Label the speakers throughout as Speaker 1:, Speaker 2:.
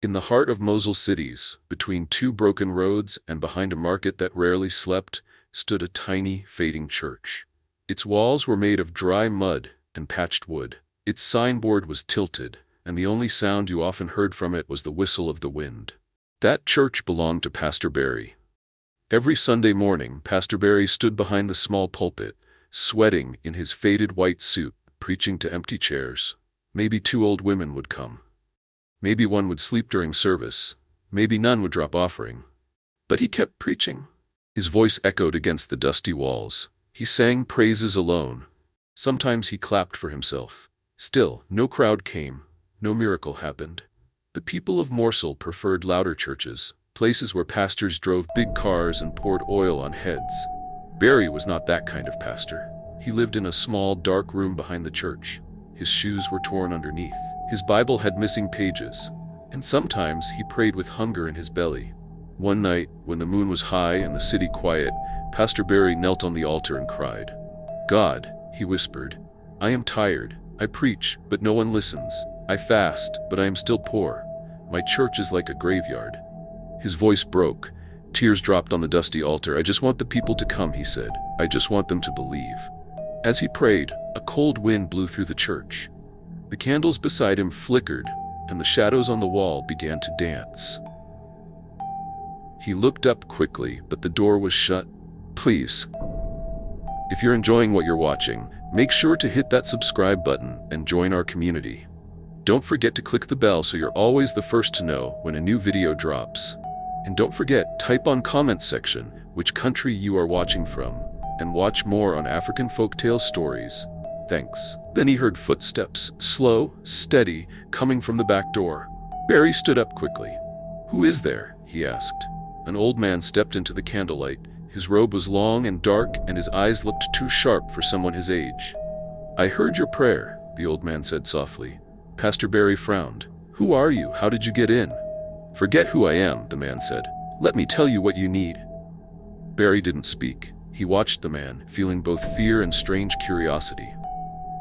Speaker 1: In the heart of Morsel Cities, between two broken roads and behind a market that rarely slept, stood a tiny, fading church. Its walls were made of dry mud and patched wood. Its signboard was tilted, and the only sound you often heard from it was the whistle of the wind. That church belonged to Pastor Barrie. Every Sunday morning, Pastor Barrie stood behind the small pulpit, sweating in his faded white suit, preaching to empty chairs. Maybe 2 old women would come. Maybe one would sleep during service. Maybe none would drop offering. But he kept preaching. His voice echoed against the dusty walls. He sang praises alone. Sometimes he clapped for himself. Still, no crowd came. No miracle happened. The people of Morsel preferred louder churches, places where pastors drove big cars and poured oil on heads. Barrie was not that kind of pastor. He lived in a small, dark room behind the church. His shoes were torn underneath. His Bible had missing pages, and sometimes he prayed with hunger in his belly. One night, when the moon was high and the city quiet, Pastor Barrie knelt on the altar and cried. "God," he whispered, "I am tired. I preach, but no one listens. I fast, but I am still poor. My church is like a graveyard." His voice broke. Tears dropped on the dusty altar. "I just want the people to come," he said. "I just want them to believe." As he prayed, a cold wind blew through the church. The candles beside him flickered, and the shadows on the wall began to dance. He looked up quickly, but the door was shut. Please, if you're enjoying what you're watching, make sure to hit that subscribe button and join our community. Don't forget to click the bell so you're always the first to know when a new video drops. And don't forget, type on comment section which country you are watching from, and watch more on African folktale stories. Thanks. Then he heard footsteps, slow, steady, coming from the back door. Barrie stood up quickly. "Who is there?" he asked. An old man stepped into the candlelight. His robe was long and dark, and his eyes looked too sharp for someone his age. "I heard your prayer," the old man said softly. Pastor Barrie frowned. "Who are you? How did you get in?" "Forget who I am," the man said. "Let me tell you what you need." Barrie didn't speak. He watched the man, feeling both fear and strange curiosity.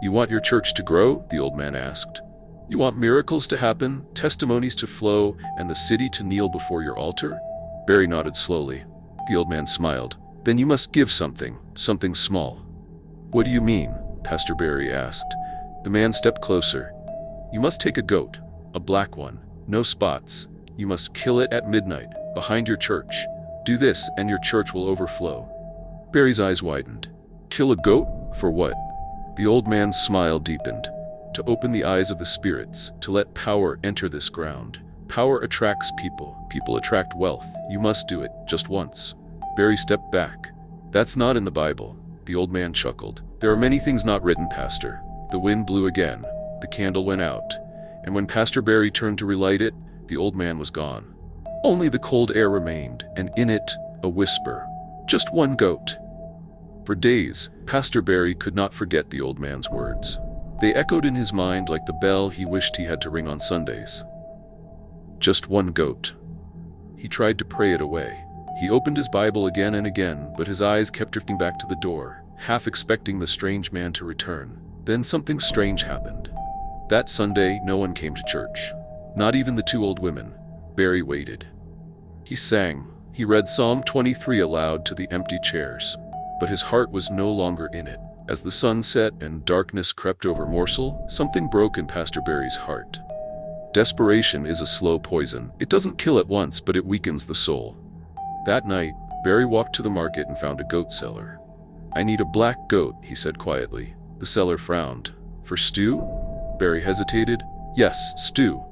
Speaker 1: "You want your church to grow?" the old man asked. "You want miracles to happen, testimonies to flow, and the city to kneel before your altar?" Barrie nodded slowly. The old man smiled. "Then you must give something small." "What do you mean?" Pastor Barrie asked. The man stepped closer. "You must take a goat, a black one, no spots. You must kill it at midnight, behind your church. Do this, and your church will overflow." Barrie's eyes widened. "Kill a goat? For what?" The old man's smile deepened. "To open the eyes of the spirits, to let power enter this ground. Power attracts people. People attract wealth. You must do it, just once." Barrie stepped back. "That's not in the Bible." The old man chuckled. "There are many things not written, Pastor." The wind blew again. The candle went out. And when Pastor Barrie turned to relight it, the old man was gone. Only the cold air remained, and in it, a whisper. "Just one goat." For days, Pastor Barrie could not forget the old man's words. They echoed in his mind like the bell he wished he had to ring on Sundays. Just one goat. He tried to pray it away. He opened his Bible again and again, but his eyes kept drifting back to the door, half expecting the strange man to return. Then something strange happened. That Sunday, no one came to church. Not even the 2 old women. Barrie waited. He sang. He read Psalm 23 aloud to the empty chairs. But his heart was no longer in it. As the sun set and darkness crept over Morsel, something broke in Pastor Barrie's heart. Desperation is a slow poison. It doesn't kill at once, but it weakens the soul. That night, Barrie walked to the market and found a goat seller. "I need a black goat," he said quietly. The seller frowned. "For stew?" Barrie hesitated. "Yes, stew."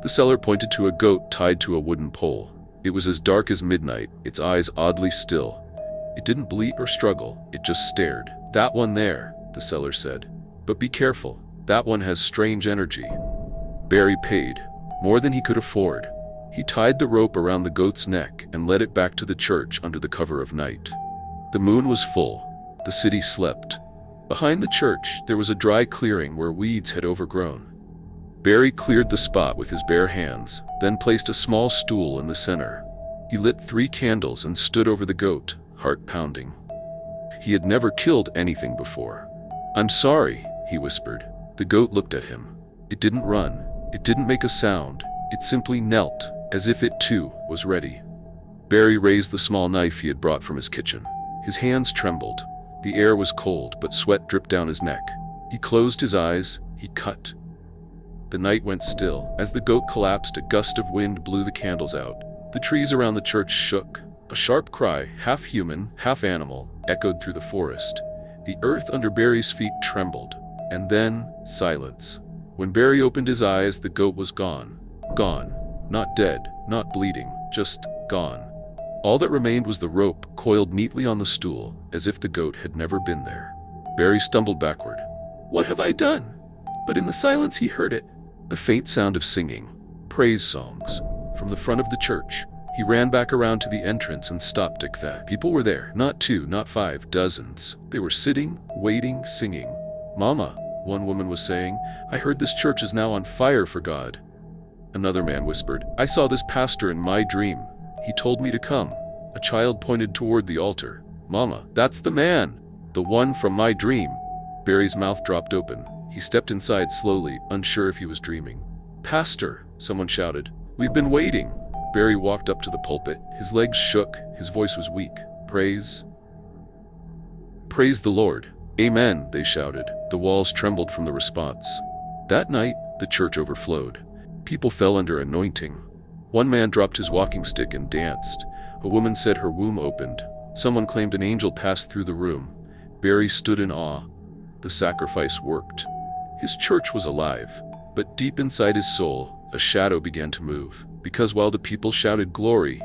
Speaker 1: The seller pointed to a goat tied to a wooden pole. It was as dark as midnight, its eyes oddly still. It didn't bleat or struggle, it just stared. "That one there," the seller said. "But be careful, that one has strange energy." Barrie paid, more than he could afford. He tied the rope around the goat's neck and led it back to the church under the cover of night. The moon was full. The city slept. Behind the church, there was a dry clearing where weeds had overgrown. Barrie cleared the spot with his bare hands, then placed a small stool in the center. He lit 3 candles and stood over the goat, heart pounding. He had never killed anything before. "I'm sorry," he whispered. The goat looked at him. It didn't run. It didn't make a sound. It simply knelt, as if it too was ready. Barrie raised the small knife he had brought from his kitchen. His hands trembled. The air was cold, but sweat dripped down his neck. He closed his eyes. He cut. The night went still. As the goat collapsed, a gust of wind blew the candles out. The trees around the church shook. A sharp cry, half human, half animal, echoed through the forest. The earth under Barrie's feet trembled. And then, silence. When Barrie opened his eyes, the goat was gone. Gone. Not dead, not bleeding, just gone. All that remained was the rope, coiled neatly on the stool, as if the goat had never been there. Barrie stumbled backward. "What have I done?" But in the silence he heard it. The faint sound of singing. Praise songs. From the front of the church. He ran back around to the entrance and stopped at that. People were there. Not 2, not 5, dozens. They were sitting, waiting, singing. "Mama," one woman was saying, "I heard this church is now on fire for God." Another man whispered, "I saw this pastor in my dream. He told me to come." A child pointed toward the altar. "Mama, that's the man. The one from my dream." Barrie's mouth dropped open. He stepped inside slowly, unsure if he was dreaming. "Pastor," someone shouted, "we've been waiting." Barrie walked up to the pulpit. His legs shook. His voice was weak. Praise the Lord." "Amen," they shouted. The walls trembled from the response. That night, the church overflowed. People fell under anointing. One man dropped his walking stick and danced. A woman said her womb opened. Someone claimed an angel passed through the room. Barrie stood in awe. The sacrifice worked. His church was alive, but deep inside his soul, a shadow began to move. Because while the people shouted glory,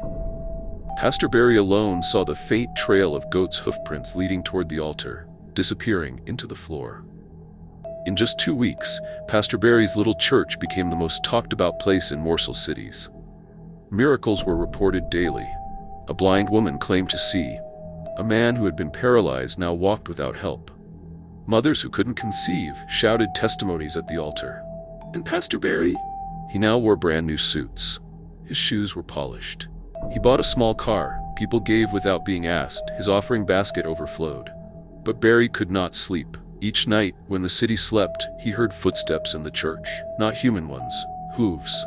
Speaker 1: Pastor Barrie alone saw the faint trail of goats' hoofprints leading toward the altar, disappearing into the floor. In just 2 weeks, Pastor Barrie's little church became the most talked about place in Morsel Cities. Miracles were reported daily. A blind woman claimed to see. A man who had been paralyzed now walked without help. Mothers who couldn't conceive shouted testimonies at the altar. And Pastor Barrie? He now wore brand new suits. His shoes were polished. He bought a small car. People gave without being asked. His offering basket overflowed. But Barrie could not sleep. Each night, when the city slept, he heard footsteps in the church. Not human ones. Hooves.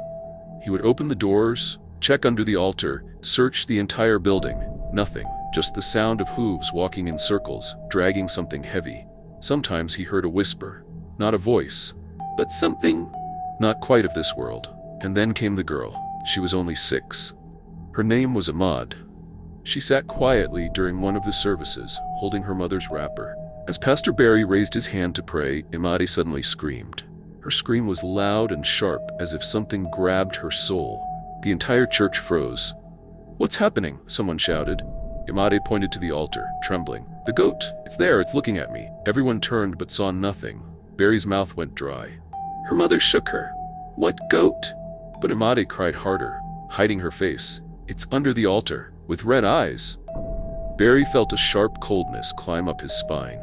Speaker 1: He would open the doors, check under the altar, search the entire building. Nothing. Just the sound of hooves walking in circles, dragging something heavy. Sometimes he heard a whisper. Not a voice, but something not quite of this world. And then came the girl. She was only 6. Her name was Ahmad. She sat quietly during one of the services, holding her mother's wrapper. As Pastor Barrie raised his hand to pray, Ahmad suddenly screamed. Her scream was loud and sharp, as if something grabbed her soul. The entire church froze. "What's happening?" someone shouted. Ahmad pointed to the altar, trembling. "The goat! It's there, it's looking at me." Everyone turned but saw nothing. Barrie's mouth went dry. Her mother shook her. "What goat?" But Ahmad cried harder, hiding her face. "It's under the altar, with red eyes." Barrie felt a sharp coldness climb up his spine.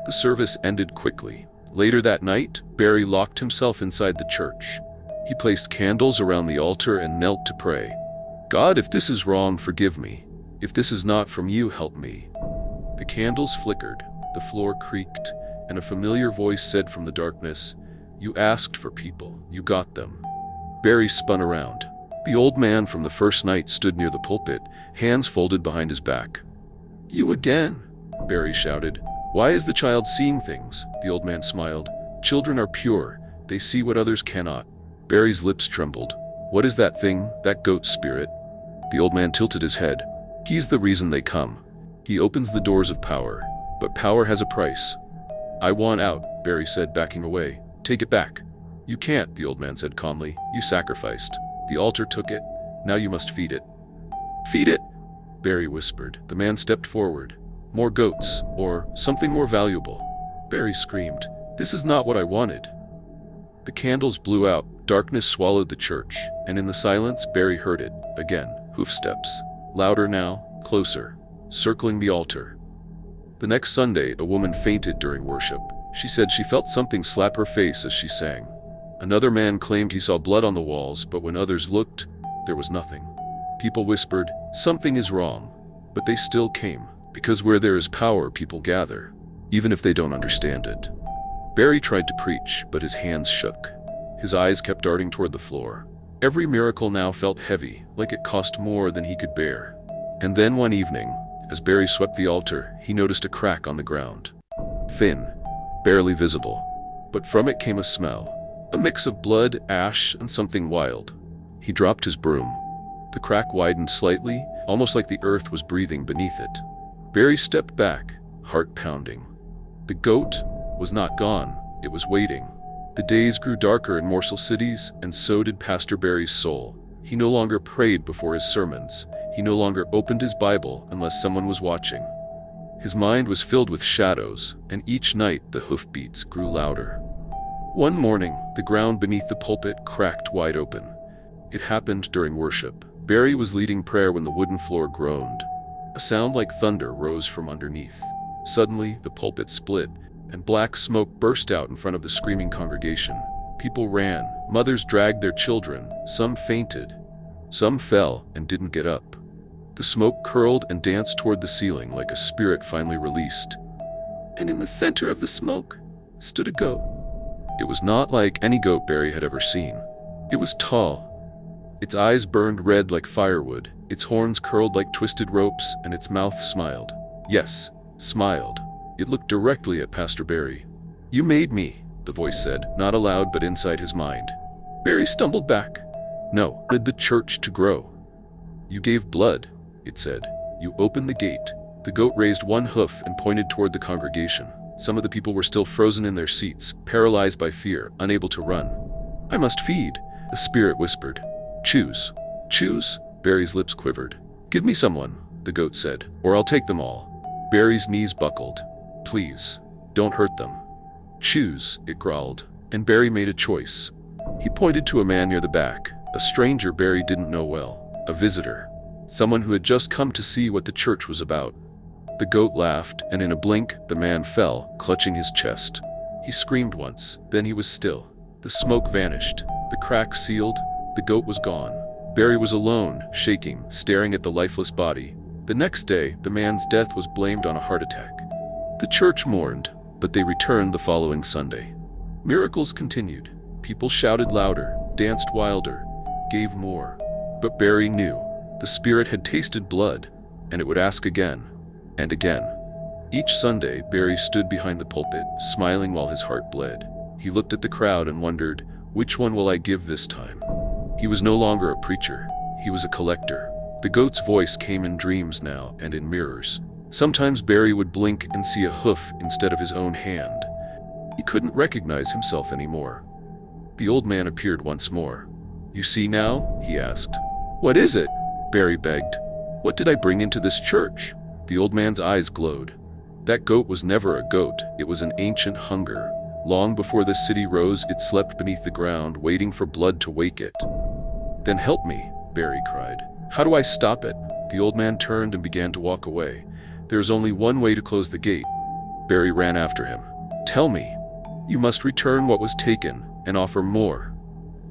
Speaker 1: The service ended quickly. Later that night, Barrie locked himself inside the church. He placed candles around the altar and knelt to pray. "God, if this is wrong, forgive me. If this is not from you, help me." The candles flickered, the floor creaked, and a familiar voice said from the darkness, "You asked for people, you got them." Barrie spun around. The old man from the first night stood near the pulpit, hands folded behind his back. "You again," Barrie shouted. "Why is the child seeing things?" The old man smiled. "Children are pure. They see what others cannot." Barrie's lips trembled. "What is that thing, that goat spirit?" The old man tilted his head. "He's the reason they come. He opens the doors of power. But power has a price." "I want out," Barrie said, backing away. "Take it back." "You can't," the old man said calmly. "You sacrificed. The altar took it. Now you must feed it." "Feed it?" Barrie whispered. The man stepped forward. "More goats, or something more valuable." Barrie screamed. "This is not what I wanted." The candles blew out. Darkness swallowed the church, and in the silence, Barrie heard it. Again, hoofsteps. Louder now, closer, circling the altar. The next Sunday, a woman fainted during worship. She said she felt something slap her face as she sang. Another man claimed he saw blood on the walls, but when others looked, there was nothing. People whispered, "Something is wrong," but they still came, because where there is power, people gather, even if they don't understand it. Barrie tried to preach, but his hands shook. His eyes kept darting toward the floor. Every miracle now felt heavy, like it cost more than he could bear. And then one evening, as Barrie swept the altar, he noticed a crack on the ground. Thin, barely visible, but from it came a smell. A mix of blood, ash, and something wild. He dropped his broom. The crack widened slightly, almost like the earth was breathing beneath it. Barrie stepped back, heart pounding. The goat was not gone, it was waiting. The days grew darker in Morsel Cities, and so did Pastor Barrie's soul. He no longer prayed before his sermons. He no longer opened his Bible unless someone was watching. His mind was filled with shadows, and each night the hoofbeats grew louder. One morning, the ground beneath the pulpit cracked wide open. It happened during worship. Barrie was leading prayer when the wooden floor groaned. A sound like thunder rose from underneath. Suddenly, the pulpit split, and black smoke burst out in front of the screaming congregation. People ran. Mothers dragged their children. Some fainted. Some fell and didn't get up. The smoke curled and danced toward the ceiling like a spirit finally released. And in the center of the smoke stood a goat. It was not like any goat Barrie had ever seen. It was tall. Its eyes burned red like firewood, its horns curled like twisted ropes, and its mouth smiled. Yes, smiled. It looked directly at Pastor Barrie. "You made me," the voice said, not aloud but inside his mind. Barrie stumbled back. "No, I wanted the church to grow." "You gave blood," it said. "You opened the gate." The goat raised one hoof and pointed toward the congregation. Some of the people were still frozen in their seats, paralyzed by fear, unable to run. "I must feed," the spirit whispered. "Choose." "Choose?" Barrie's lips quivered. "Give me someone," the goat said, "or I'll take them all." Barrie's knees buckled. "Please, don't hurt them." "Choose," it growled, and Barrie made a choice. He pointed to a man near the back, a stranger Barrie didn't know well, a visitor, someone who had just come to see what the church was about. The goat laughed, and in a blink, the man fell, clutching his chest. He screamed once, then he was still. The smoke vanished, the crack sealed, the goat was gone. Barrie was alone, shaking, staring at the lifeless body. The next day, the man's death was blamed on a heart attack. The church mourned, but they returned the following Sunday. Miracles continued. People shouted louder, danced wilder, gave more. But Barrie knew the spirit had tasted blood, and it would ask again and again. Each Sunday, Barrie stood behind the pulpit, smiling while his heart bled. He looked at the crowd and wondered, which one will I give this time? He was no longer a preacher. He was a collector. The goat's voice came in dreams now and in mirrors. Sometimes Barrie would blink and see a hoof instead of his own hand. He couldn't recognize himself anymore. The old man appeared once more. "You see now?" he asked. "What is it?" Barrie begged. "What did I bring into this church?" The old man's eyes glowed. That goat was never a goat. It was an ancient hunger. Long before the city rose, it slept beneath the ground, waiting for blood to wake it. "Then help me," Barrie cried. "How do I stop it?" The old man turned and began to walk away. "There is only one way to close the gate." Barrie ran after him. "Tell me." "You must return what was taken and offer more."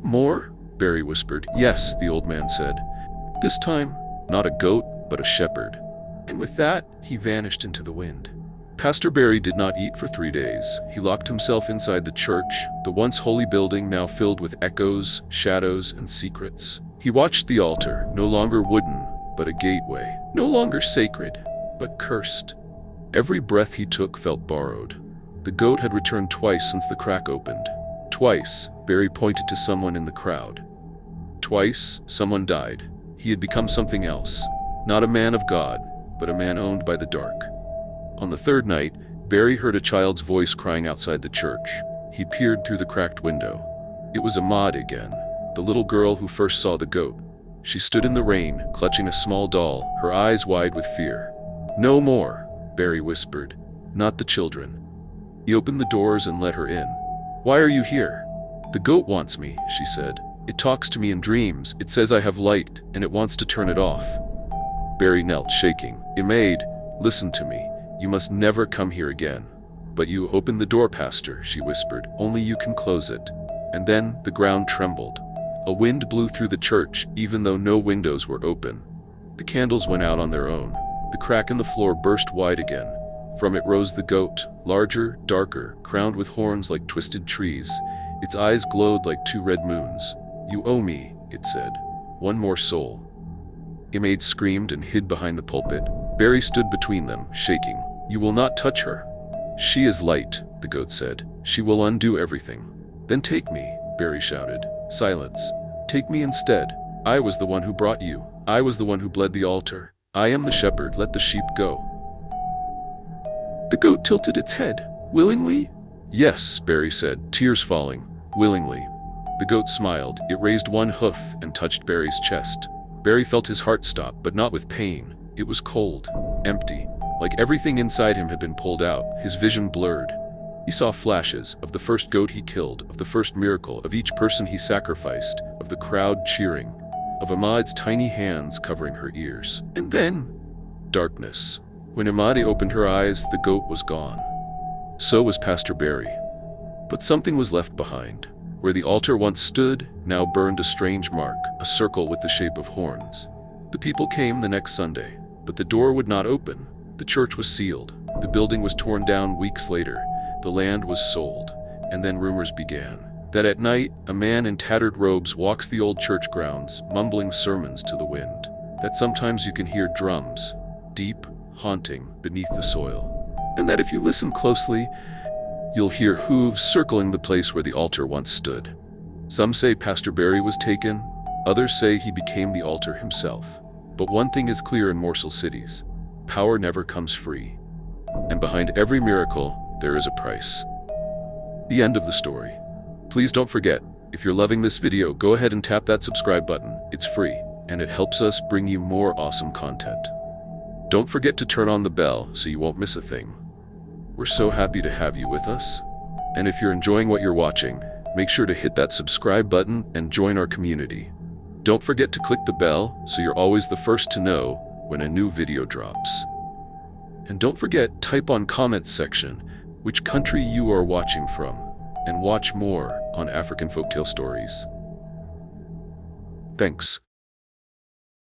Speaker 1: "More?" Barrie whispered. "Yes," the old man said. "This time, not a goat, but a shepherd." And with that, he vanished into the wind. Pastor Barrie did not eat for 3 days. He locked himself inside the church, the once holy building now filled with echoes, shadows, and secrets. He watched the altar, no longer wooden, but a gateway. No longer sacred, but cursed. Every breath he took felt borrowed. The goat had returned twice since the crack opened. Twice, Barrie pointed to someone in the crowd. Twice, someone died. He had become something else. Not a man of God, but a man owned by the dark. On the third night, Barrie heard a child's voice crying outside the church. He peered through the cracked window. It was Ahmad again, the little girl who first saw the goat. She stood in the rain, clutching a small doll, her eyes wide with fear. "No more," Barrie whispered. "Not the children." He opened the doors and let her in. "Why are you here?" "The goat wants me," she said. "It talks to me in dreams. It says I have light, and it wants to turn it off." Barrie knelt, shaking. "Ahmad, listen to me. You must never come here again." "But you open the door, Pastor," she whispered. "Only you can close it." And then the ground trembled. A wind blew through the church, even though no windows were open. The candles went out on their own. The crack in the floor burst wide again. From it rose the goat, larger, darker, crowned with horns like twisted trees. Its eyes glowed like 2 red moons. "You owe me," it said. "One more soul." A maid screamed and hid behind the pulpit. Barrie stood between them, shaking. "You will not touch her." "She is light," the goat said. "She will undo everything." "Then take me," Barrie shouted. "Silence. Take me instead. I was the one who brought you. I was the one who bled the altar. I am the shepherd. Let the sheep go." The goat tilted its head. "Willingly?" "Yes," Barrie said, tears falling. "Willingly." The goat smiled. It raised one hoof and touched Barrie's chest. Barrie felt his heart stop, but not with pain. It was cold, empty, like everything inside him had been pulled out. His vision blurred. He saw flashes of the first goat he killed, of the first miracle, of each person he sacrificed, of the crowd cheering, of Ahmad's tiny hands covering her ears. And then, darkness. When Ahmad opened her eyes, the goat was gone. So was Pastor Barrie. But something was left behind. Where the altar once stood, now burned a strange mark, a circle with the shape of horns. The people came the next Sunday, but the door would not open. The church was sealed. The building was torn down weeks later. The land was sold. And then rumors began. That at night, a man in tattered robes walks the old church grounds, mumbling sermons to the wind. That sometimes you can hear drums, deep, haunting, beneath the soil. And that if you listen closely, you'll hear hooves circling the place where the altar once stood. Some say Pastor Barrie was taken. Others say he became the altar himself. But one thing is clear in Morsel Cities. Power never comes free. And behind every miracle, there is a price. The end of the story. Please don't forget, if you're loving this video, go ahead and tap that subscribe button. It's free, and it helps us bring you more awesome content. Don't forget to turn on the bell so you won't miss a thing. We're so happy to have you with us. And if you're enjoying what you're watching, make sure to hit that subscribe button and join our community. Don't forget to click the bell so you're always the first to know when a new video drops. And don't forget, type on comments section which country you are watching from, and watch more on African folktale stories. Thanks.